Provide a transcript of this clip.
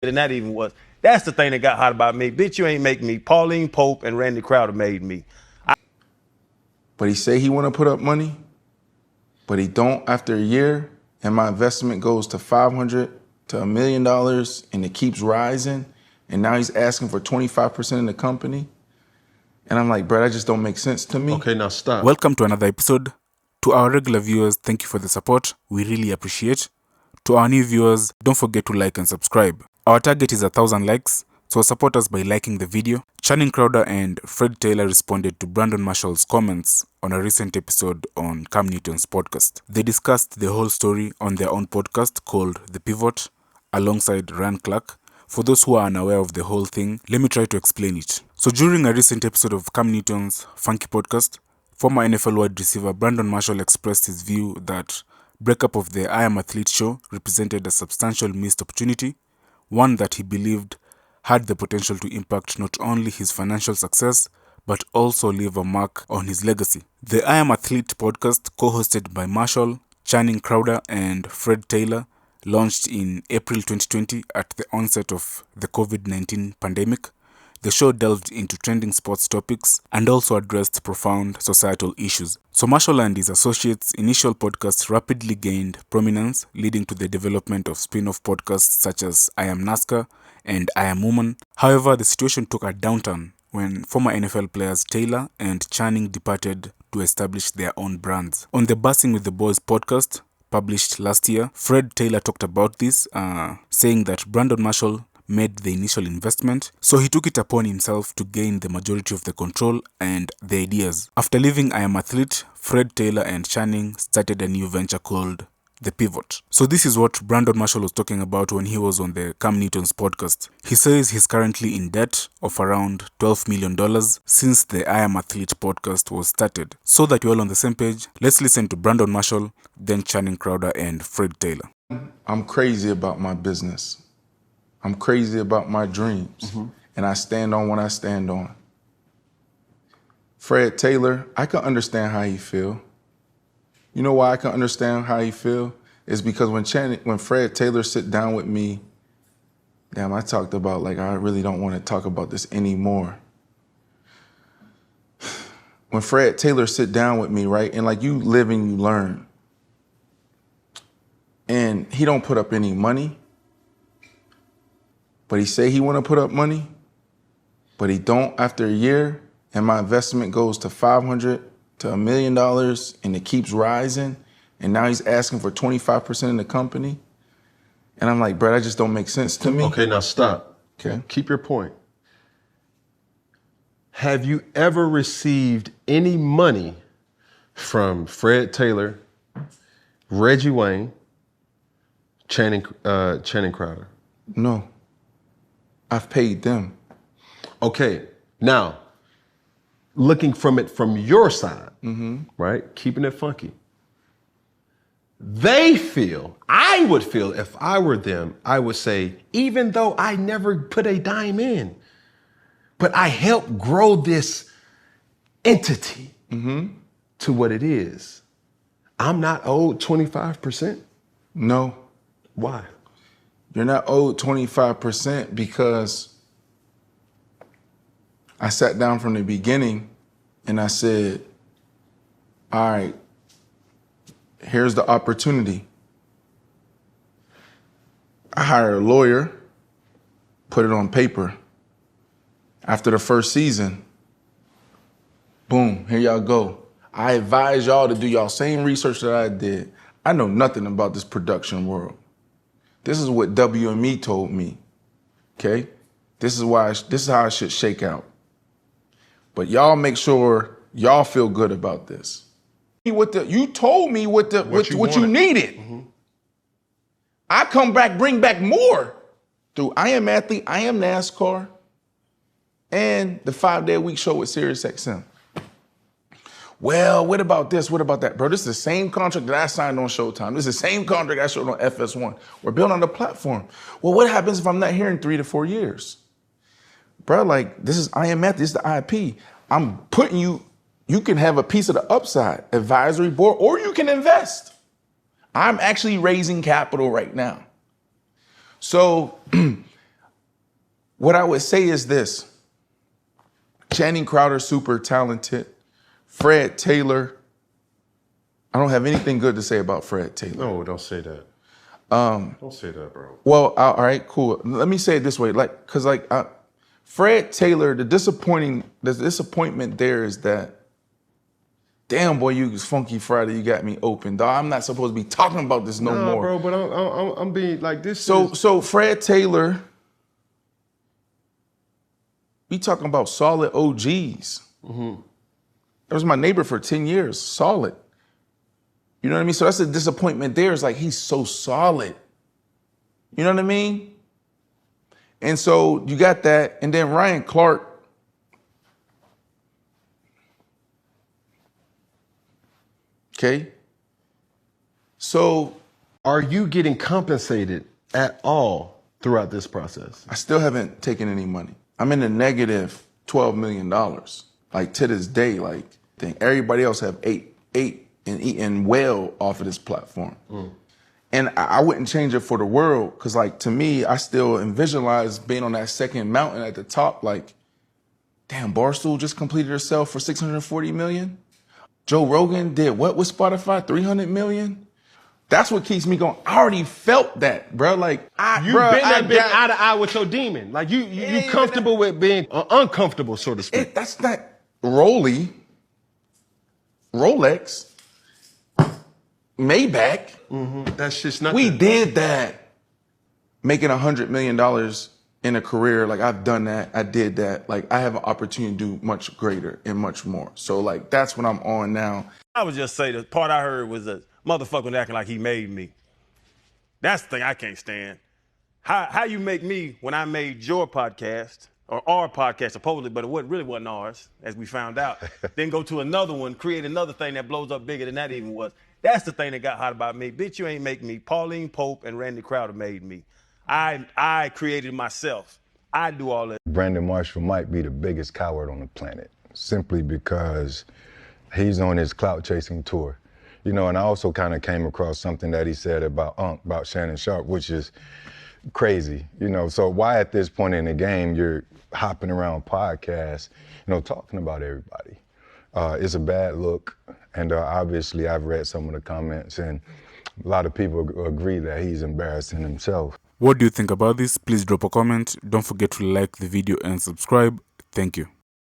than that even was. That's the thing that got hot about me. Bitch, you ain't make me. Pauline Pope and Randy Crowder made me. But he say he want to put up money, but he don't after a year, and my investment goes to $500 to $1 million, and it keeps rising, and now he's asking for 25% in the company. And I'm like, bro, that just don't make sense to me. Okay, now stop. Welcome to another episode. To our regular viewers, thank you for the support. We really appreciate. To our new viewers, don't forget to like and subscribe. Our target is 1,000 likes, so support us by liking the video. Channing Crowder and Fred Taylor responded to Brandon Marshall's comments on a recent episode on Cam Newton's podcast. They discussed the whole story on their own podcast called The Pivot, alongside Ryan Clark. For those who are unaware of the whole thing, let me try to explain it. So during a recent episode of Cam Newton's Funky Podcast, former NFL wide receiver Brandon Marshall expressed his view that breakup of the I Am Athlete show represented a substantial missed opportunity, one that he believed had the potential to impact not only his financial success, but also leave a mark on his legacy. The I Am Athlete podcast, co-hosted by Marshall, Channing Crowder, and Fred Taylor, launched in April 2020 at the onset of the COVID-19 pandemic. The show delved into trending sports topics and also addressed profound societal issues. So Marshall and his associates' initial podcast rapidly gained prominence, leading to the development of spin-off podcasts such as I Am NASCAR and I Am Woman. However, the situation took a downturn when former NFL players Taylor and Channing departed to establish their own brands. On the Bussing with the Boys podcast, published last year, Fred Taylor talked about this, saying that Brandon Marshall made the initial investment, so he took it upon himself to gain the majority of the control and the ideas. After leaving I Am Athlete, Fred Taylor and Channing started a new venture called The Pivot. So this is what Brandon Marshall was talking about when he was on the Cam Newton's podcast. He says he's currently in debt of around $12 million since the I Am Athlete podcast was started. So that you're all on the same page, let's listen to Brandon Marshall, then Channing Crowder and Fred Taylor. I'm crazy about my business. I'm crazy about my dreams, and I stand on what I stand on. Fred Taylor, I can understand how he feel. You know why I can understand how he feel? It's because when Fred Taylor sit down with me, damn, I talked about like I really don't want to talk about this anymore. When Fred Taylor sit down with me, right, and like you live and you learn, and he don't put up any money, but he say he want to put up money, but he don't after a year, and my investment goes to $500 to $1 million, and it keeps rising, and now he's asking for 25% in the company, and I'm like, bro, that just don't make sense to me. Okay, now stop. Okay. Keep your point. Have you ever received any money from Fred Taylor, Reggie Wayne, Channing Crowder? No. I've paid them. Okay, now, looking from it from your side, right? Keeping it funky. They feel, I would feel if I were them, I would say, even though I never put a dime in, but I helped grow this entity to what it is, I'm not owed 25%? No. Why? You're not owed 25% because I sat down from the beginning and I said, all right, here's the opportunity. I hired a lawyer, put it on paper. After the first season, boom, here y'all go. I advise y'all to do y'all same research that I did. I know nothing about this production world. This is what WME told me, okay? This is how it should shake out. But y'all make sure y'all feel good about this. You told me what you needed. I come back, bring back more through I Am Athlete, I Am NASCAR, and the 5-day-a-week show with SiriusXM. Well, what about this? What about that? Bro, this is the same contract that I signed on Showtime. This is the same contract I showed on FS1. We're building on the platform. Well, what happens if I'm not here in 3 to 4 years? Bro, like, this is I Am Athlete, this is the IP. I'm putting you can have a piece of the upside, advisory board, or you can invest. I'm actually raising capital right now. So What I would say is this. Channing Crowder, super talented. Fred Taylor. I don't have anything good to say about Fred Taylor. No, don't say that. Don't say that, bro. Well, all right, cool. Let me say it this way, because Fred Taylor, the disappointment there is that, damn boy, you Funky Friday, you got me open, dog. I'm not supposed to be talking about this no more, bro. But I'm being like this. So Fred Taylor, we talking about solid OGs. Mm-hmm. That was my neighbor for 10 years, solid. You know what I mean? So that's a disappointment there. It's like, he's so solid. You know what I mean? And so you got that. And then Ryan Clark. Okay. So. Are you getting compensated at all throughout this process? I still haven't taken any money. I'm in the negative $12 million. Like, to this day, like, everybody else have ate and eaten well off of this platform. And I wouldn't change it for the world, because, like, to me, I still visualize being on that second mountain at the top, like, damn, Barstool just completed herself for $640 million. Joe Rogan did what with Spotify? $300 million? That's what keeps me going. I already felt that, bro. Like, You've been eye to eye with your demon. Like, you comfortable with being uncomfortable, so to speak. That's not Rolex, Maybach. That's just nothing. We did that. Making $100 million in a career, like, I've done that. I did that. Like, I have an opportunity to do much greater and much more. So, like, that's what I'm on now. I would just say the part I heard was a motherfucker acting like he made me. That's the thing I can't stand. How you make me when I made your podcast, or our podcast supposedly, but it really wasn't ours, as we found out. Then go to another one, create another thing that blows up bigger than that even was. That's the thing that got hot about me. Bitch, you ain't make me. Pauline Pope and Randy Crowder made me. I created myself. I do all that. Brandon Marshall might be the biggest coward on the planet, simply because he's on his clout chasing tour. You know, and I also kind of came across something that he said about Shannon Sharpe, which is crazy. You know, so why at this point in the game you're hopping around podcasts, you know, talking about everybody? It's a bad look, and obviously I've read some of the comments, and a lot of people agree that he's embarrassing himself. What do you think about this? Please drop a comment. Don't forget to like the video and subscribe. Thank you.